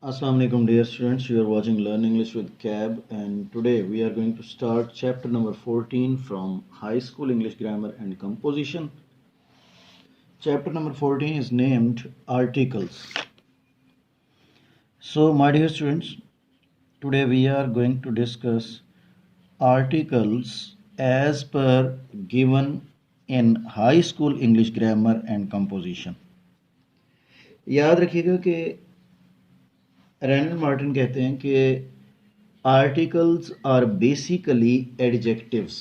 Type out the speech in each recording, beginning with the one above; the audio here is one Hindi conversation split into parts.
Assalamu alaikum dear students, you are watching Learn English with Cab, and today we are going to start chapter number 14 from High School English Grammar and Composition. Chapter number 14 is named Articles. So my dear students, today we are going to discuss articles as per given in High School English Grammar and Composition. याद रखिएगा कि रैनल मार्टिन कहते हैं कि आर्टिकल्स आर बेसिकली एडजेक्टिव्स।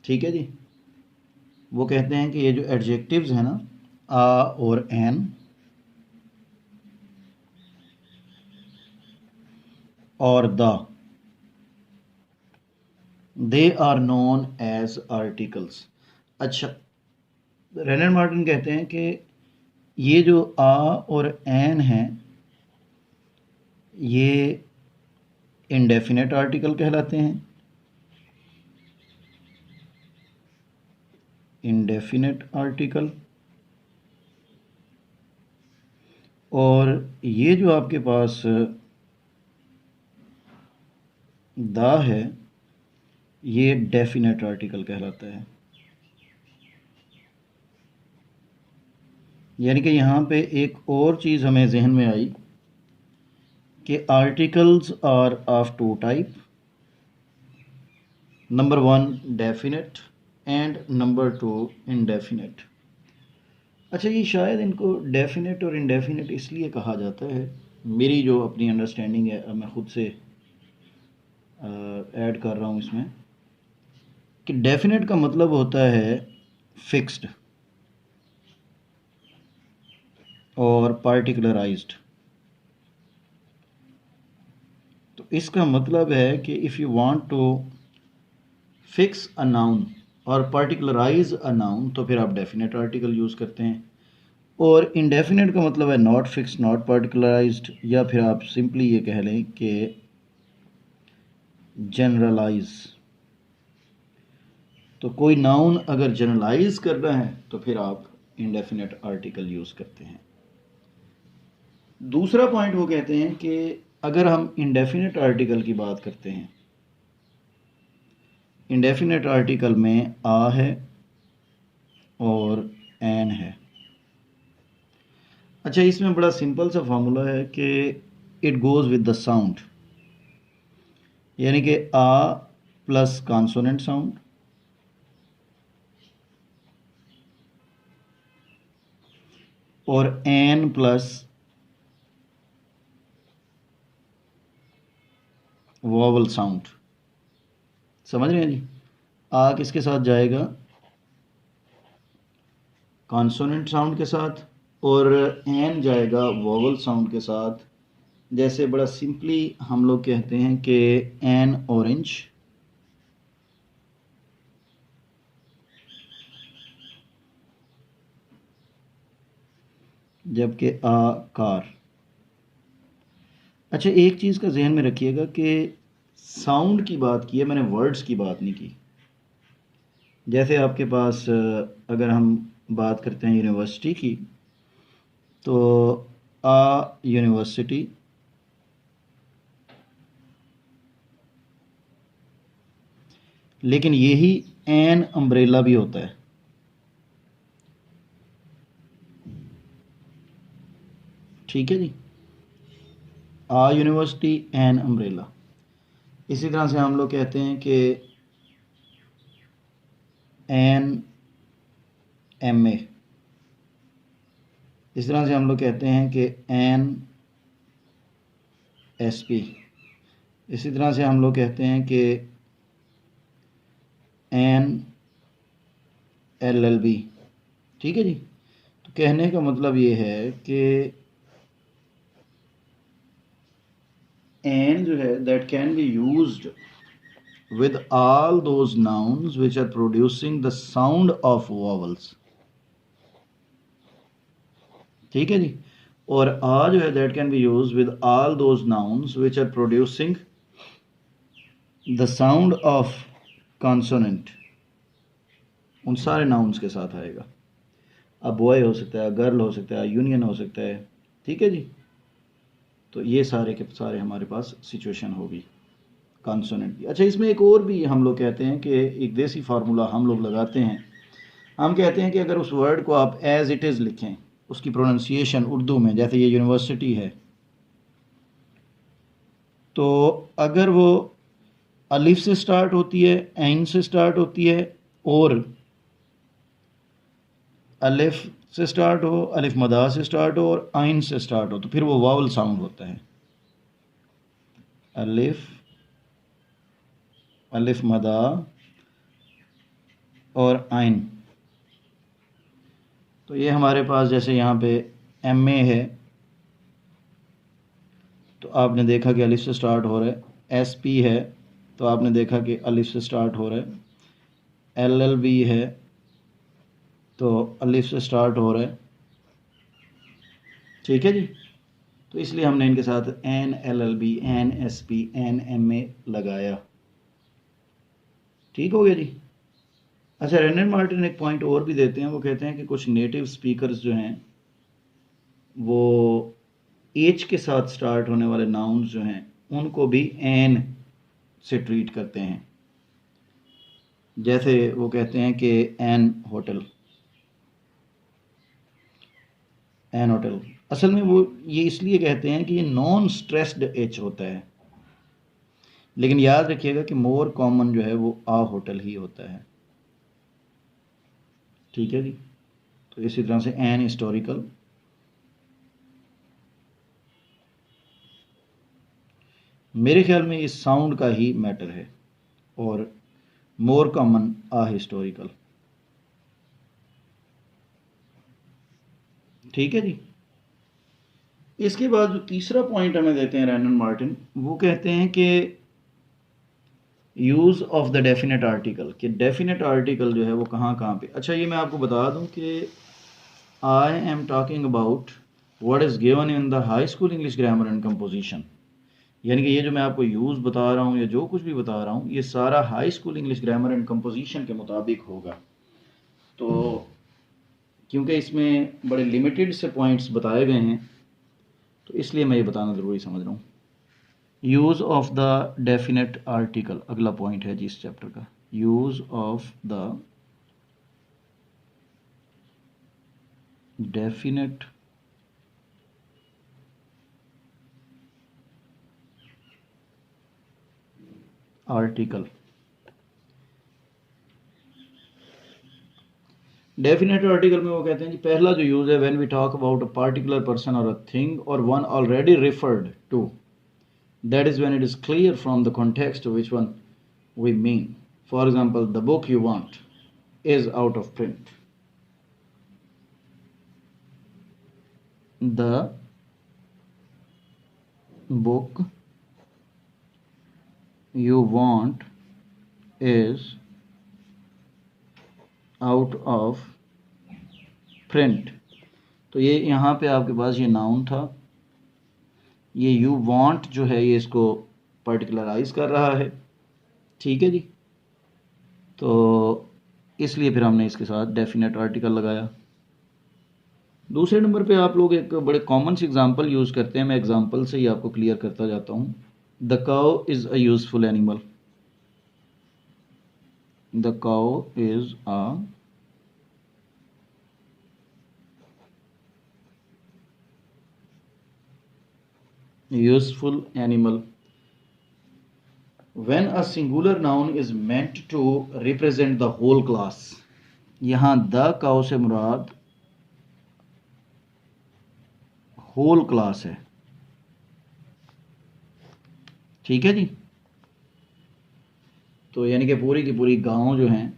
ठीक है जी, वो कहते हैं कि ये जो एडजेक्टिव्स हैं ना, आ और एन और the, they are known as articles. अच्छा, रैनल मार्टिन कहते हैं कि ये जो आ और एन हैं ये इंडेफिनेट आर्टिकल कहलाते हैं। Indefinite article. और ये जो आपके पास द है ये डेफिनेट आर्टिकल कहलाता है। यानी कि यहाँ पे एक और चीज़ हमें जहन में आई कि articles are of two type. Number 1 definite and number 2 indefinite. अच्छा, ये शायद इनको डेफिनेट और इंडेफिनेट इसलिए कहा जाता है, मेरी जो अपनी अंडरस्टैंडिंग है मैं ख़ुद से ऐड कर रहा हूँ इसमें, कि डेफिनेट का मतलब होता है फिक्स्ड और पार्टिकुलराइज्ड। तो इसका मतलब है कि if you want to fix a noun और पार्टिकुलराइज अ नाउन तो फिर आप डेफिनेट आर्टिकल यूज़ करते हैं। और इंडेफिनेट का मतलब है नॉट फिक्स, नॉट पार्टिकुलराइज्ड, या फिर आप सिंपली ये कह लें कि जनरलाइज। तो कोई नाउन अगर जनरलाइज करना है तो फिर आप इंडेफिनेट आर्टिकल यूज़ करते हैं। दूसरा पॉइंट वो कहते हैं कि अगर हम इंडेफिनेट आर्टिकल की बात करते हैं, इंडेफिनेट आर्टिकल में आ है और एन है। अच्छा, इसमें बड़ा सिंपल सा फार्मूला है कि it goes with the sound, यानी कि आ प्लस कॉन्सोनेंट साउंड और एन प्लस वॉवल साउंड। समझ रहे हैं जी? आ किसके साथ जाएगा? कॉन्सोनेंट साउंड के साथ, और एन जाएगा वॉवल साउंड के साथ। जैसे बड़ा सिंपली हम लोग कहते हैं कि एन ऑरेंज, जबकि आ कार। अच्छा, एक चीज़ का जहन में रखिएगा कि साउंड की बात की है मैंने, वर्ड्स की बात नहीं की। जैसे आपके पास अगर हम बात करते हैं यूनिवर्सिटी की, तो आ यूनिवर्सिटी, लेकिन यही एन अम्ब्रेला भी होता है। ठीक है जी, आ यूनिवर्सिटी एन अम्ब्रेला। इसी तरह से हम लोग कहते हैं कि एन एम ए। इस तरह से हम लोग कहते हैं कि एन एस पी। इसी तरह से हम लोग कहते हैं कि एन एल एल बी। ठीक है जी। तो कहने का मतलब ये है कि एन जो है that can be used with all those nouns which are producing the sound of vowels। ठीक है जी। और आ जो है that can be use with all those nouns which are producing the sound of consonant. उन सारे नाउन्स के साथ आएगा। अब बॉय हो सकता है, गर्ल हो सकता है, यूनियन हो सकता है। ठीक है जी। तो ये सारे के सारे हमारे पास सिचुएशन होगी कॉन्सोनेंट की। अच्छा, इसमें एक और भी हम लोग कहते हैं कि एक देसी फार्मूला हम लोग लगाते हैं। हम कहते हैं कि अगर उस वर्ड को आप एज इट इज़ लिखें, उसकी प्रोनाउंसिएशन उर्दू में, जैसे ये यूनिवर्सिटी है, तो अगर वो अलिफ से स्टार्ट होती है, ऐन से स्टार्ट होती है, और अलिफ से स्टार्ट हो, अलिफ मदा से स्टार्ट हो और आइन से स्टार्ट हो, तो फिर वो वावल साउंड होता है। अलिफ, अलिफ मदा और आइन। तो ये हमारे पास जैसे यहाँ पे एम ए है, तो आपने देखा कि अलिफ से स्टार्ट हो रहा है। एस पी है तो आपने देखा कि अलिफ से स्टार्ट हो रहा है। एल एल बी है तो अलिफ से स्टार्ट हो रहा है। ठीक है जी। तो इसलिए हमने इनके साथ an L L B, an S P, an M A लगाया। ठीक हो गया जी। अच्छा, रेनन मार्टिन एक पॉइंट और भी देते हैं। वो कहते हैं कि कुछ नेटिव स्पीकर्स जो हैं वो एच के साथ स्टार्ट होने वाले नाउन्स जो हैं उनको भी एन से ट्रीट करते हैं। जैसे वो कहते हैं कि एन होटल, एन होटल। असल में वो ये इसलिए कहते हैं कि ये नॉन स्ट्रेस्ड एच होता है, लेकिन याद रखिएगा कि मोर कॉमन जो है वो आ होटल ही होता है। ठीक है जी। तो इसी तरह से एन हिस्टोरिकल, मेरे ख्याल में इस साउंड का ही मैटर है, और मोर कॉमन आ हिस्टोरिकल। ठीक है जी। इसके बाद जो तीसरा पॉइंट हमें देते हैं रैनन मार्टिन, वो कहते हैं कि use of the definite article, कि डेफिनेट आर्टिकल जो है वो कहाँ कहाँ पे। अच्छा, ये मैं आपको बता दूं कि I am talking about what is given in the high school English grammar and composition. यानी कि ये जो मैं आपको यूज़ बता रहा हूँ या जो कुछ भी बता रहा हूँ, ये सारा high school English grammar and composition के मुताबिक होगा। तो क्योंकि इसमें बड़े लिमिटेड से पॉइंट्स बताए गए हैं, तो इसलिए मैं ये बताना ज़रूरी समझ रहा हूँ। Use of the definite article अगला पॉइंट है जी इस चैप्टर का। Use of the definite article. Definite article में वो कहते हैं कि पहला जो यूज़ है, when we talk about a particular person और अ थिंग और one already referred to, that is when it is clear from the context which one we mean. For example, the book you want is out of print. The book you want is out of print. तो ये यहाँ पे आपके पास ये नाउन था, ये यू वांट जो है ये इसको पर्टिकुलराइज कर रहा है। ठीक है जी। तो इसलिए फिर हमने इसके साथ डेफिनेट आर्टिकल लगाया। दूसरे नंबर पे आप लोग एक बड़े कॉमन सी एग्जांपल यूज़ करते हैं, मैं एग्जांपल से ही आपको क्लियर करता जाता हूँ। The cow is a useful animal. The cow is a useful animal when a singular noun is meant to represent the whole class। यहाँ द काउ से मुराद होल क्लास है। ठीक है जी। तो यानी कि पूरी की पूरी गांव जो हैं,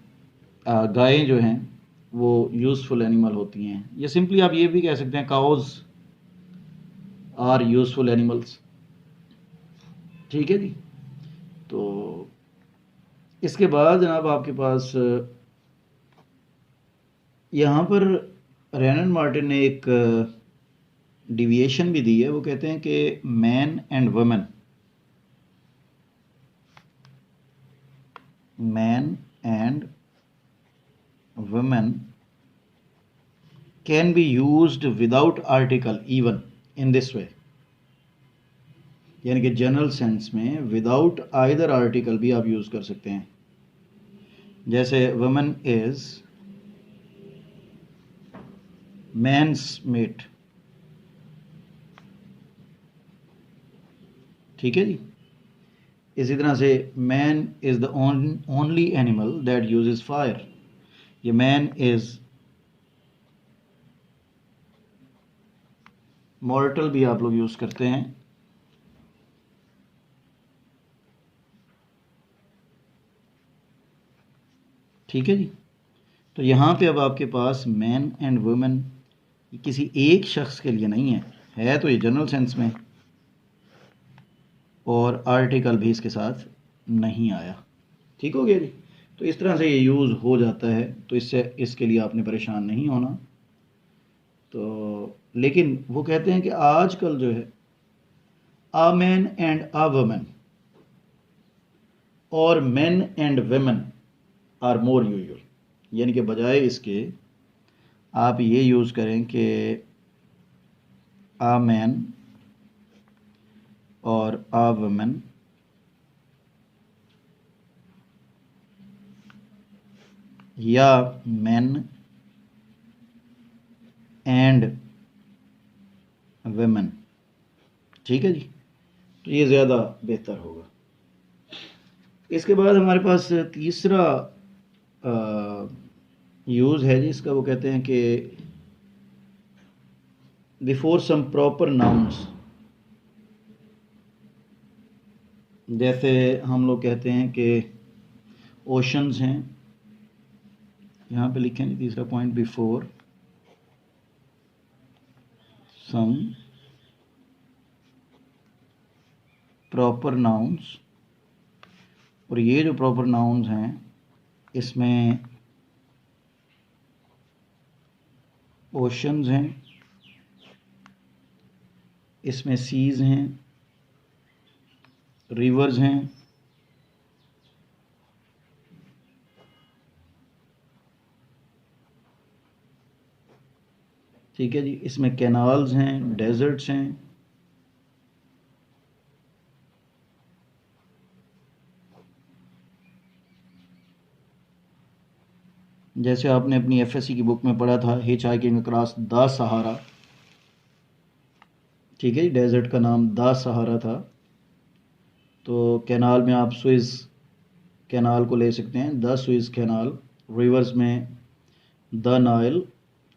गायें जो हैं वो यूजफुल एनिमल होती हैं, या सिंपली आप ये भी कह सकते हैं काउज आर यूजफुल एनिमल्स। ठीक है जी। तो इसके बाद जनाब आपके पास यहाँ पर रैनन मार्टिन ने एक डिविएशन भी दी है। वो कहते हैं कि man and women, man and women can be used without article even in this way. यानी कि जनरल सेंस में विदाउट आइदर आर्टिकल भी आप यूज़ कर सकते हैं। जैसे वुमन इज मैन्स मेट, ठीक है जी। इसी तरह से man is the only animal that uses fire, ये मैन इज़ मॉर्टल भी आप लोग यूज़ करते हैं। ठीक है जी। तो यहाँ पे अब आपके पास मैन एंड वुमेन किसी एक शख्स के लिए नहीं है तो ये जनरल सेंस में, और आर्टिकल भी इसके साथ नहीं आया। ठीक हो गया जी। तो इस तरह से ये यूज़ हो जाता है, तो इससे इसके लिए आपने परेशान नहीं होना। तो लेकिन वो कहते हैं कि आजकल जो है a man and a woman और men and women are more usual, यानी कि बजाय इसके आप ये यूज़ करें कि आ मैन और आ वुमेन या मैन एंड वेमेन। ठीक है जी। तो ये ज़्यादा बेहतर होगा। इसके बाद हमारे पास तीसरा यूज़ है जिसका, वो कहते हैं कि बिफोर सम प्रॉपर नाउन्स। जैसे हम लोग कहते हैं कि ओशंस हैं, यहाँ पे लिखेंगे तीसरा point, before some proper nouns. और ये जो प्रॉपर नाउन्स हैं इसमें ओशंस हैं, इसमें सीज हैं, रिवर्स हैं, ठीक है जी, इसमें कैनाल्स हैं, डेजर्ट्स हैं, जैसे आपने अपनी एफएससी की बुक में पढ़ा था hitch hiking across the Sahara. ठीक है जी, डेजर्ट का नाम द सहारा था। तो कैनाल में आप स्विस कैनाल को ले सकते हैं, द स्विस कैनाल। रिवर्स में द नाइल।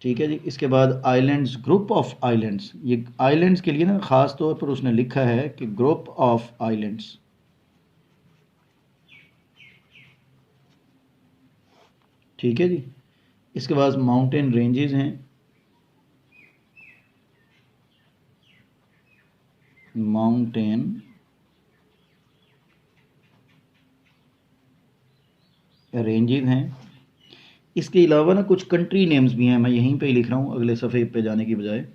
ठीक है जी। इसके बाद आइलैंड्स, ग्रुप ऑफ आइलैंड्स। ये आइलैंड्स के लिए ना ख़ास तौर पर उसने लिखा है कि ग्रुप ऑफ आइलैंड्स। ठीक है जी। इसके बाद माउंटेन रेंजेस हैं, माउंटेन रेंजेस हैं। इसके अलावा ना कुछ कंट्री नेम्स भी हैं, मैं यहीं पे ही लिख रहा हूँ अगले सफ़े पे जाने की बजाय।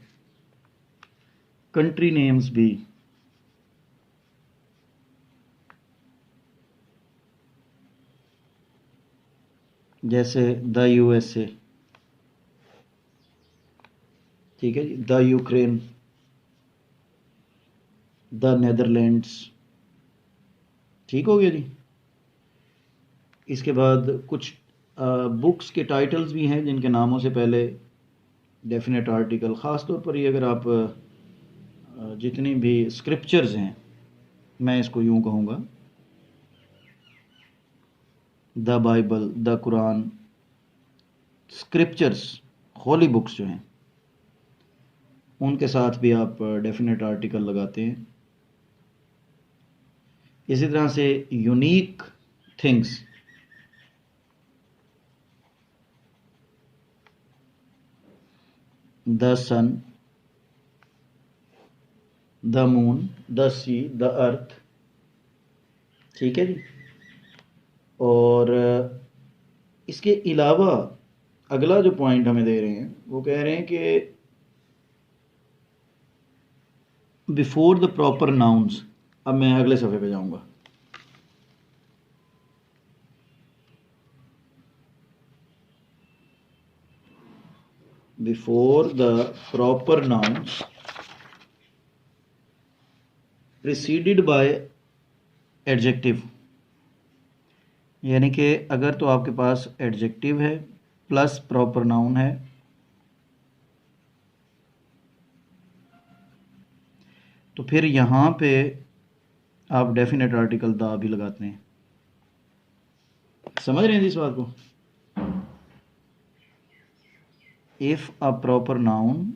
कंट्री नेम्स भी, जैसे द यूएसए, ठीक है जी, द यूक्रेन, द नेदरलैंड्स। ठीक हो गया जी। इसके बाद कुछ बुक्स के टाइटल्स भी हैं जिनके नामों से पहले डेफिनेट आर्टिकल, ख़ास तौर पर ये अगर आप जितनी भी स्क्रिप्चर्स हैं, मैं इसको यूँ कहूँगा, the Bible, the Quran, scriptures, holy books जो हैं, उनके साथ भी आप डेफिनेट आर्टिकल लगाते हैं। इसी तरह से unique things, the sun, the moon, the sea, the earth. ठीक है जी। और इसके अलावा अगला जो पॉइंट हमें दे रहे हैं वो कह रहे हैं कि बिफोर द प्रॉपर नाउन्स। अब मैं अगले सफ़े पे जाऊंगा। Before the proper nouns preceded by adjective, यानी कि अगर तो आपके पास एडजेक्टिव है प्लस प्रॉपर नाउन है, तो फिर यहाँ पे आप डेफिनेट आर्टिकल द भी लगाते हैं। समझ रहे हैं जी इस बात को? If a proper noun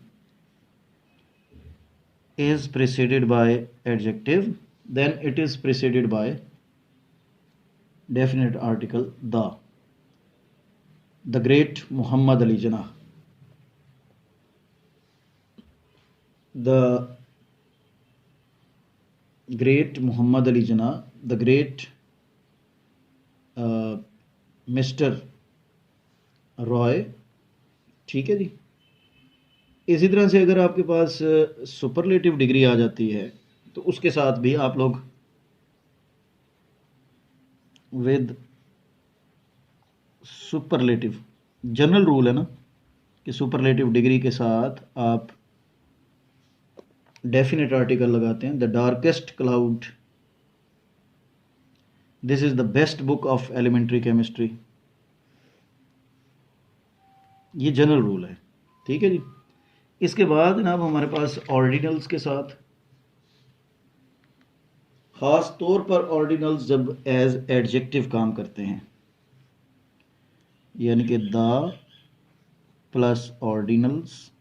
is preceded by adjective, then it is preceded by definite article the. The great Muhammad Ali Jinnah, the great Muhammad Ali Jinnah, the great Mr. Roy, ठीक है जी। इसी तरह से अगर आपके पास सुपरलेटिव डिग्री आ जाती है तो उसके साथ भी आप लोग विद सुपरलेटिव, जनरल रूल है ना कि सुपरलेटिव डिग्री के साथ आप डेफिनेट आर्टिकल लगाते हैं। The darkest cloud, this is the best book of elementary chemistry, ये जनरल रूल है, ठीक है जी। इसके बाद जनाब हमारे पास ऑर्डिनल्स के साथ, ख़ास तौर पर ऑर्डिनल्स जब एज एडजेक्टिव काम करते हैं, यानी कि द प्लस ऑर्डिनल्स,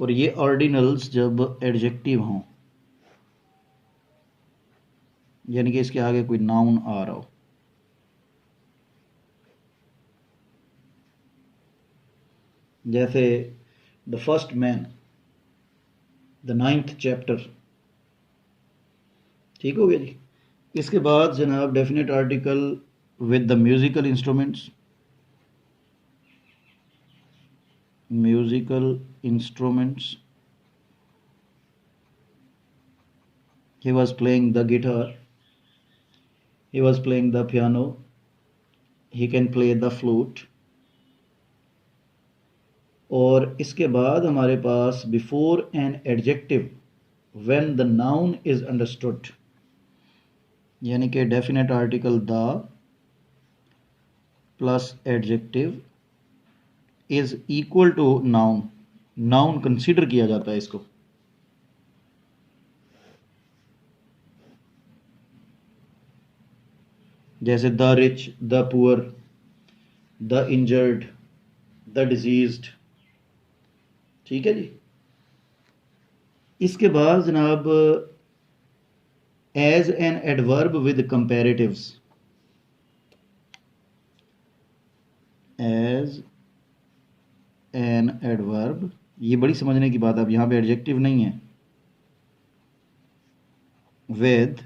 और ये ऑर्डिनल्स जब एडजेक्टिव हों, यानी कि इसके आगे कोई नाउन आ रहा हो, जैसे the first man, the 9th chapter, ठीक हो गया जी। इसके बाद जनाब definite article with the musical instruments, musical instruments, he was playing the guitar, he was playing the piano, he can play the flute। और इसके बाद हमारे पास before an adjective when the noun is understood, यानी कि definite article the plus adjective is equal to noun, noun consider किया जाता है इसको। जैसे the rich, the poor, the injured, the diseased, ठीक है जी। इसके बाद जनाब as an adverb with comparatives, as an adverb, ये बड़ी समझने की बात है, अब यहाँ पे एडजेक्टिव नहीं है, विद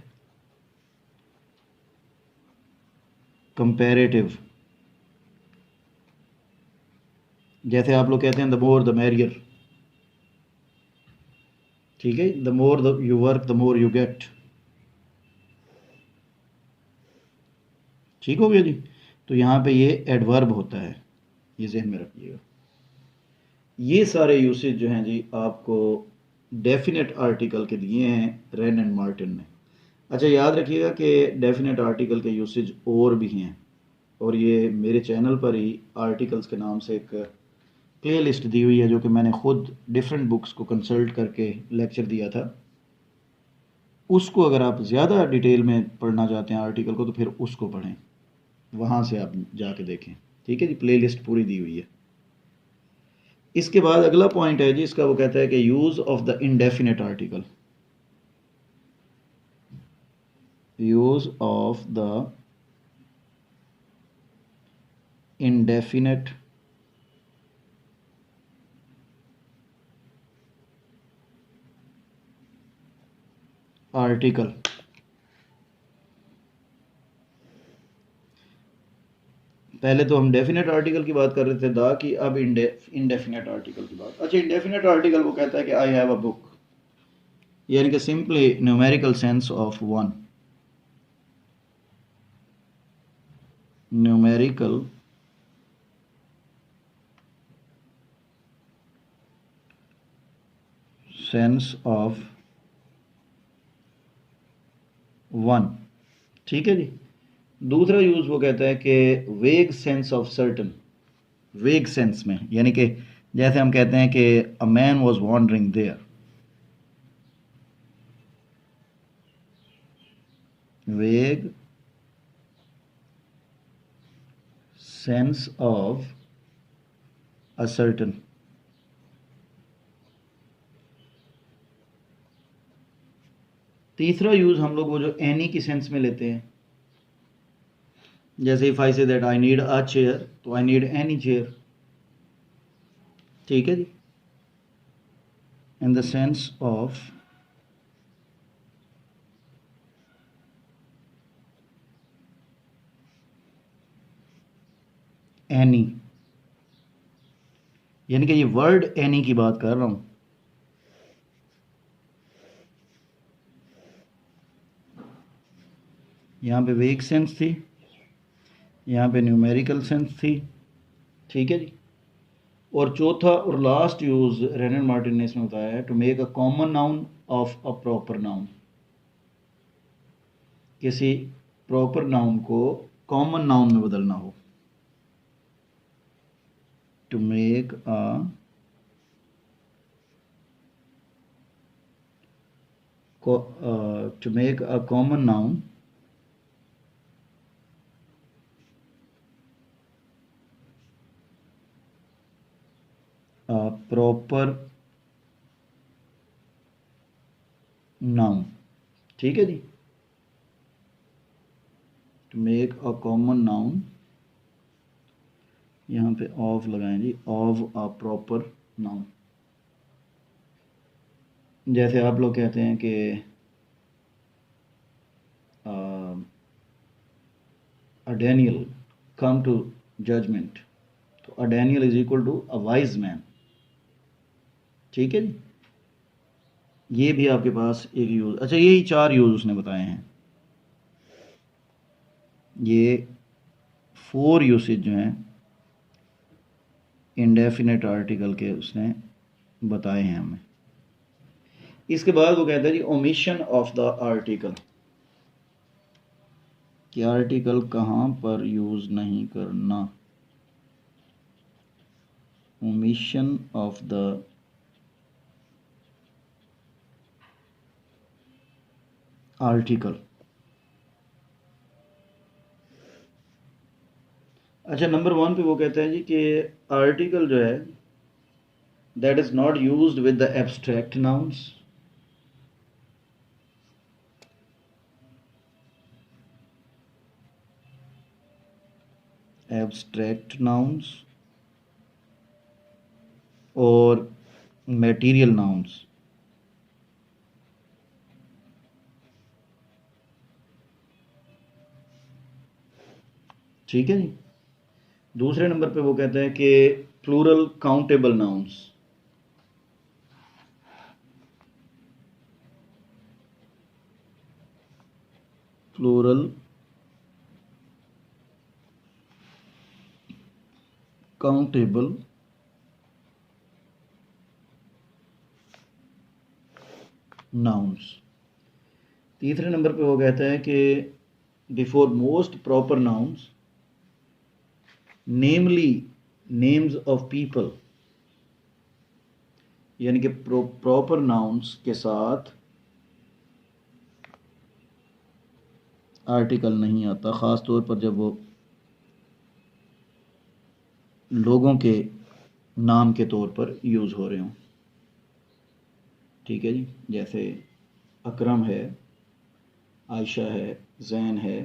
कंपैरेटिव। जैसे आप लोग कहते हैं द मोर द मैरियर, ठीक है, the more you work the more you get, ठीक हो गया जी। तो यहाँ पे ये एडवर्ब होता है, ये जहन में रखिएगा। ये सारे यूसेज जो हैं जी आपको डेफिनेट आर्टिकल के दिए हैं रेन एंड मार्टिन ने। अच्छा याद रखिएगा कि डेफिनेट आर्टिकल के यूसेज और भी हैं, और ये मेरे चैनल पर ही आर्टिकल्स के नाम से एक प्ले लिस्ट दी हुई है जो कि मैंने खुद डिफरेंट बुक्स को कंसल्ट करके लेक्चर दिया था। उसको अगर आप ज़्यादा डिटेल में पढ़ना चाहते हैं आर्टिकल को तो फिर उसको पढ़ें, वहाँ से आप जाके देखें, ठीक है जी, प्ले लिस्ट पूरी दी हुई है। इसके बाद अगला पॉइंट है जी इसका, वो कहता है कि use of the indefinite article, use of the indefinite article. पहले तो हम डेफिनेट आर्टिकल की बात कर रहे थे दा की, अब इंडेफिनेट आर्टिकल की बात। अच्छा, इंडेफिनेट आर्टिकल वो कहता है कि आई हैव अ बुक, यानी कि simply numerical sense of one, numerical sense of one. ठीक है जी। दूसरा यूज वो कहता है कि vague sense of certain. Vague sense में यानी कि जैसे हम कहते हैं कि a man was wandering there. Vague sense of a certain. तीसरा यूज हम लोग वो जो एनी की सेंस में लेते हैं, जैसे if I say that I need a chair, तो आई नीड एनी चेयर। ठीक है जी। In the sense of any, यानी कि ये वर्ड एनी की बात कर रहा हूं। यहां पे वेग सेंस थी, यहां पे न्यूमेरिकल सेंस थी। ठीक है जी। और चौथा और लास्ट यूज रेनन मार्टिन ने इसमें बताया है, to make a common noun of a proper noun. किसी प्रॉपर नाउन को कॉमन नाउन में बदलना हो। To make a to make a common noun a proper noun। ठीक है जी। to make a common noun, यहाँ पे of लगाएं जी, of a proper noun। जैसे आप लोग कहते हैं कि a Daniel come to judgment, तो a Daniel is equal to a wise man। ठीक है जी। ये भी आपके पास एक यूज। अच्छा, यही 4 यूज उसने बताए हैं। ये 4 यूसेज जो हैं इंडेफिनेट आर्टिकल के उसने बताए हैं हमें। इसके बाद वो कहता है जी ओमिशन ऑफ द आर्टिकल, कि आर्टिकल कहाँ पर यूज नहीं करना। Omission of the article. अच्छा, नंबर 1 पे वो कहते हैं जी कि आर्टिकल जो है that is not used with the abstract nouns. Abstract nouns और मटेरियल नाउन्स। ठीक है जी। दूसरे नंबर पे वो कहते हैं कि plural countable nouns. Plural countable nouns. तीसरे नंबर पे वो कहता है कि before most proper nouns, namely names of people, यानी कि प्रॉपर नाउन्स के साथ आर्टिकल नहीं आता, ख़ास तौर पर जब वो लोगों के नाम के तौर पर यूज़ हो रहे हों। ठीक है जी। जैसे अकरम है, आयशा है, जैन है,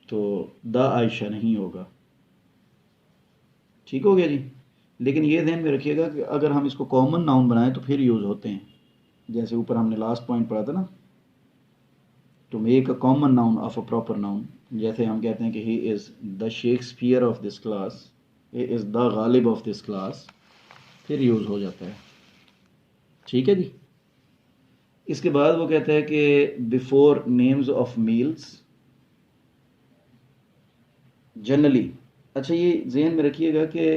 तो द आयशा नहीं होगा। ठीक हो गया जी। लेकिन ये ध्यान में रखिएगा कि अगर हम इसको कॉमन नाउन बनाएं तो फिर यूज़ होते हैं। जैसे ऊपर हमने लास्ट पॉइंट पढ़ा था ना, to make a common noun of a proper noun. जैसे हम कहते हैं कि he is the Shakespeare of this class, he is the Ghalib of this class, फिर यूज़ हो जाता है। ठीक है जी। इसके बाद वो कहता है कि before names of meals generally. अच्छा, ये जहन में रखिएगा कि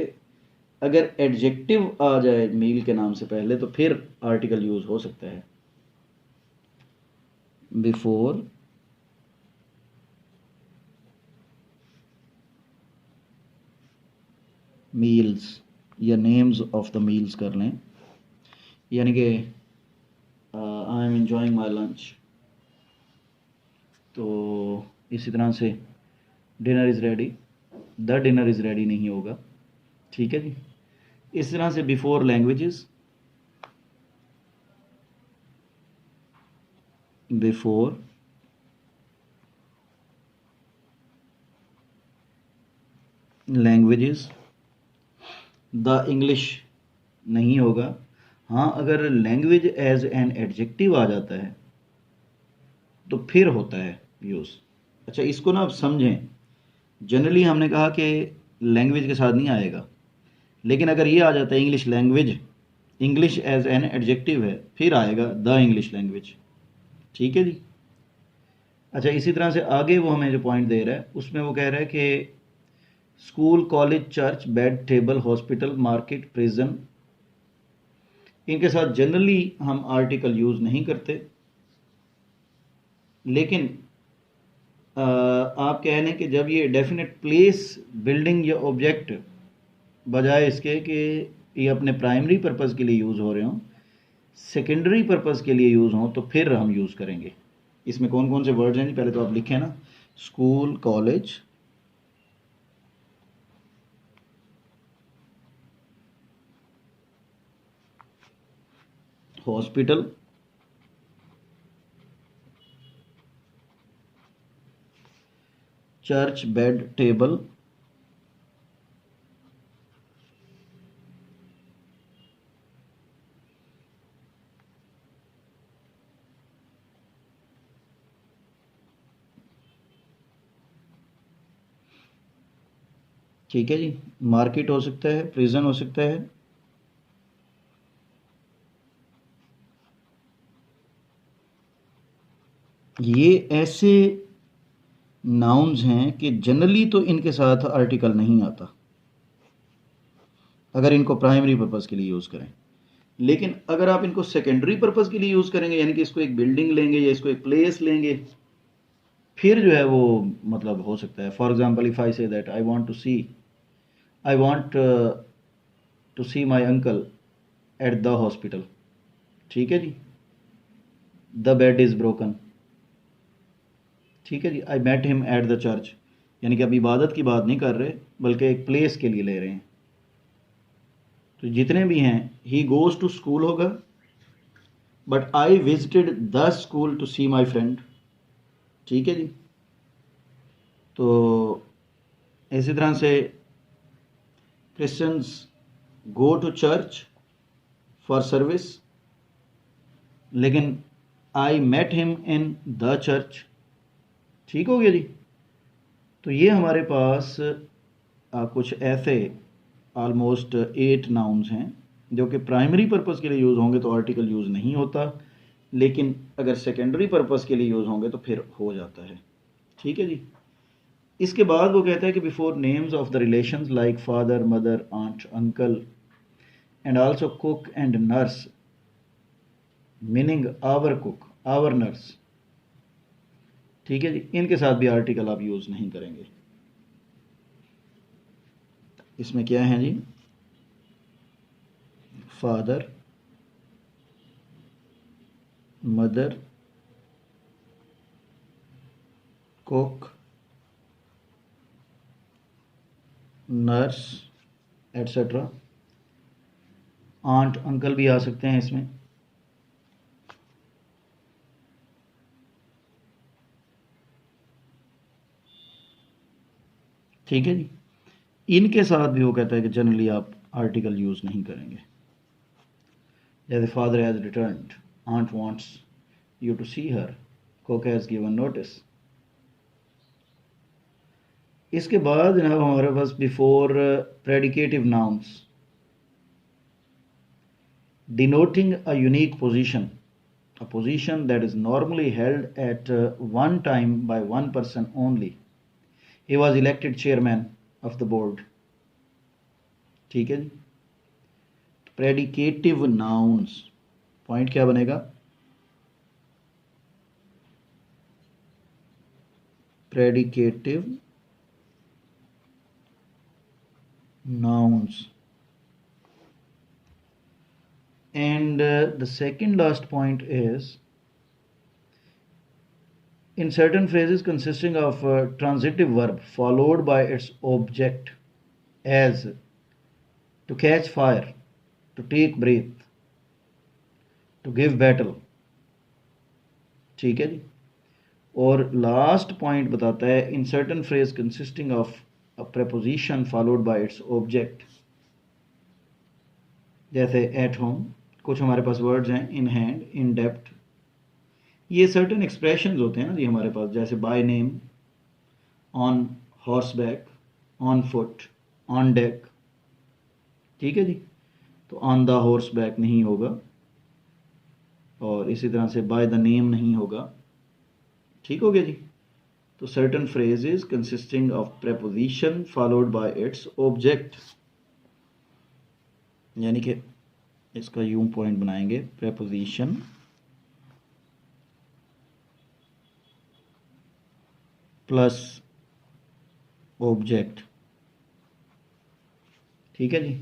अगर एडजेक्टिव आ जाए मील के नाम से पहले तो फिर आर्टिकल यूज हो सकता है। बिफोर मील्स या नेम्स ऑफ द मील्स कर लें, यानी कि I am enjoying my lunch, तो इसी तरह से dinner is ready, the dinner is ready नहीं होगा। ठीक है जी। इस तरह से before languages, before languages, the English नहीं होगा। हाँ, अगर लैंग्वेज एज एन एडजेक्टिव आ जाता है तो फिर होता है यूज़। अच्छा, इसको ना आप समझें। जनरली हमने कहा कि लैंग्वेज के साथ नहीं आएगा, लेकिन अगर ये आ जाता है English language, English as an adjective है, फिर आएगा द इंग्लिश लैंग्वेज। ठीक है जी। अच्छा, इसी तरह से आगे वो हमें जो पॉइंट दे रहा है उसमें वो कह रहा है कि school, college, church, bed, table, hospital, market, prison, इनके साथ जनरली हम आर्टिकल यूज़ नहीं करते, लेकिन आप कह लें कि जब ये डेफिनेट प्लेस, बिल्डिंग या ऑब्जेक्ट बजाय इसके कि ये अपने प्राइमरी पर्पज़ के लिए यूज़ हो रहे हों, सेकेंडरी पर्पज़ के लिए यूज़ हों, तो फिर हम यूज़ करेंगे। इसमें कौन कौन से वर्ड्स हैं जी, पहले तो आप लिखें ना। School, college, hospital, church, bed, table, ठीक है जी। मार्केट हो सकता है, प्रिजन हो सकता है, ये ऐसे नाउन्स हैं कि जनरली तो इनके साथ आर्टिकल नहीं आता अगर इनको प्राइमरी पर्पज़ के लिए यूज़ करें, लेकिन अगर आप इनको सेकेंडरी पर्पज़ के लिए यूज़ करेंगे, यानी कि इसको एक बिल्डिंग लेंगे या इसको एक प्लेस लेंगे, फिर जो है वो मतलब हो सकता है। For example, if I say that I want to see my uncle at the hospital. ठीक है जी। The bed is broken. ठीक है जी। I met him at the church, यानी कि अब इबादत की बात नहीं कर रहे बल्कि एक प्लेस के लिए ले रहे हैं। तो जितने भी हैं, ही गोज़ टू स्कूल होगा, but I visited the school to see my friend. ठीक है जी। तो इसी तरह से Christians go to church for service, लेकिन I met him in the church. ठीक हो गया जी। तो ये हमारे पास कुछ ऐसे ऑलमोस्ट 8 नाउन्स हैं जो कि प्राइमरी पर्पज़ के लिए यूज़ होंगे तो आर्टिकल यूज़ नहीं होता, लेकिन अगर सेकेंडरी पर्पज़ के लिए यूज़ होंगे तो फिर हो जाता है। ठीक है जी। इसके बाद वो कहता है कि before names of the relations like father, mother, aunt, uncle and also cook and nurse, meaning our cook, our nurse. ठीक है जी। इनके साथ भी आर्टिकल आप यूज़ नहीं करेंगे। इसमें क्या है जी, father, mother, cook, nurse etcetera, aunt, uncle भी आ सकते हैं इसमें। ठीक है जी। इनके साथ भी वो कहता है कि जनरली आप आर्टिकल यूज़ नहीं करेंगे। जैसे father has returned, aunt wants you to see her, cook has given notice. इसके बाद जनाब हमारे पास before predicative nouns denoting a unique position, a position that is normally held at one time by one person only. He was elected chairman of the board. ठीक है जी। प्रेडिकेटिव नाउन्स, पॉइंट क्या बनेगा? Predicative nouns. And the second last point is, in certain phrases consisting of a transitive verb followed by its object, as to catch fire, to take breath, to give battle. ठीक है जी। और लास्ट पॉइंट बताता है, in certain phrase consisting of a preposition followed by its object, जैसे एट होम, कुछ हमारे पास वर्ड्स हैं, इन हैंड, इन डेप्थ, ये सर्टन एक्सप्रेशंस होते हैं ना जी हमारे पास, जैसे by name, on horseback, on foot, on deck. ठीक है जी। तो ऑन द हॉर्स बैक नहीं होगा, और इसी तरह से बाय द नेम नहीं होगा। ठीक हो गया जी। तो certain phrases consisting of preposition followed by its object, यानी कि इसका यूं पॉइंट बनाएंगे, प्रेपोजिशन प्लस ऑब्जेक्ट। ठीक है जी।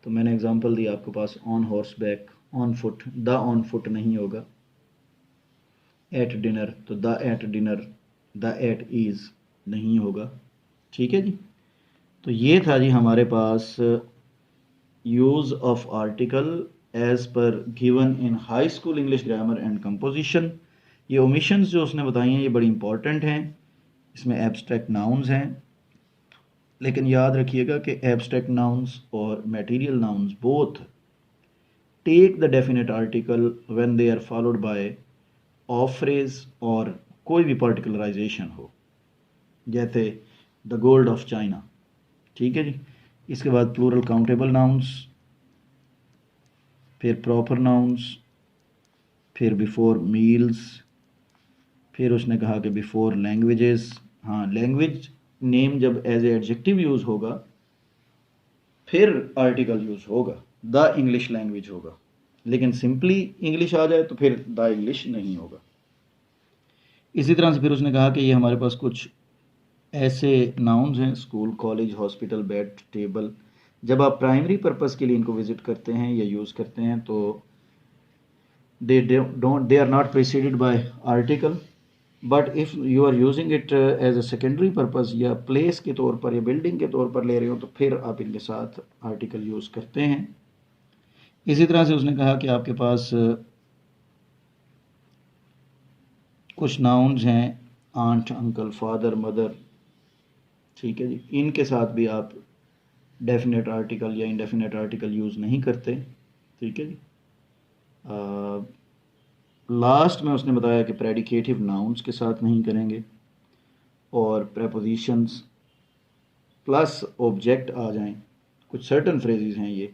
तो मैंने एग्जांपल दिया आपके पास, on horseback, on foot, the on foot नहीं होगा। एट डिनर, तो the at dinner, the at is नहीं होगा। ठीक है जी। तो ये था जी हमारे पास use of article as per given in high school English grammar and composition. ये ओमिशंस जो उसने बताई हैं ये बड़ी इंपॉर्टेंट हैं, इसमें एब्स्ट्रैक्ट नाउन्स हैं, लेकिन याद रखिएगा कि एब्स्ट्रैक्ट नाउन्स और material nouns both take the definite article when they are followed by of phrase और कोई भी पार्टिकुलराइजेशन हो, जैसे द गोल्ड ऑफ चाइना। ठीक है जी। इसके बाद प्लूरल काउंटेबल नाउन्स, फिर प्रॉपर नाउन्स, फिर बिफोर मील्स, फिर उसने कहा कि बिफोर लैंग्वेजेस। हाँ, लैंग्वेज नेम जब एज ए एडजेक्टिव यूज होगा फिर आर्टिकल यूज होगा, द इंग्लिश लैंग्वेज होगा, लेकिन सिंपली इंग्लिश आ जाए तो फिर द इंग्लिश नहीं होगा। इसी तरह से फिर उसने कहा कि ये हमारे पास कुछ ऐसे नाउन्स हैं, school, college, hospital, bed, table, जब आप प्राइमरी पर्पस के लिए इनको विजिट करते हैं या यूज़ करते हैं तो they are not preceded by article, but if you are using it as a secondary purpose या प्लेस के तौर पर या बिल्डिंग के तौर पर ले रहे हो तो फिर आप इनके साथ आर्टिकल यूज़ करते हैं। इसी तरह से उसने कहा कि आपके पास कुछ नाउन्स हैं, आंट, अंकल, फादर, मदर। ठीक है जी। इनके साथ भी आप डेफिनेट आर्टिकल या इनडेफिनेट आर्टिकल यूज़ नहीं करते। ठीक है जी। लास्ट में उसने बताया कि प्रेडिकेटिव नाउन्स के साथ नहीं करेंगे, और प्रेपोजिशंस प्लस ऑब्जेक्ट आ जाएं, कुछ सर्टन फ्रेजेस हैं ये,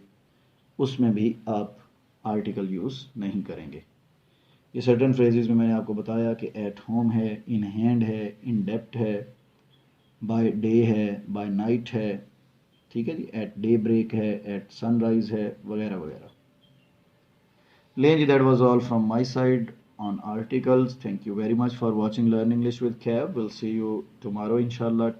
उसमें भी आप आर्टिकल यूज़ नहीं करेंगे। ये सर्टन फ्रेजेस में मैंने आपको बताया कि एट होम है, इन हैंड है, इन डेप्थ है, बाय डे है, बाय नाइट है। ठीक है जी। एट डे ब्रेक है, एट सनराइज है, वगैरह वगैरह। लें जी, that was all from my side on articles. Thank you very much for watching Learn English with Kev. We'll see you tomorrow inshallah.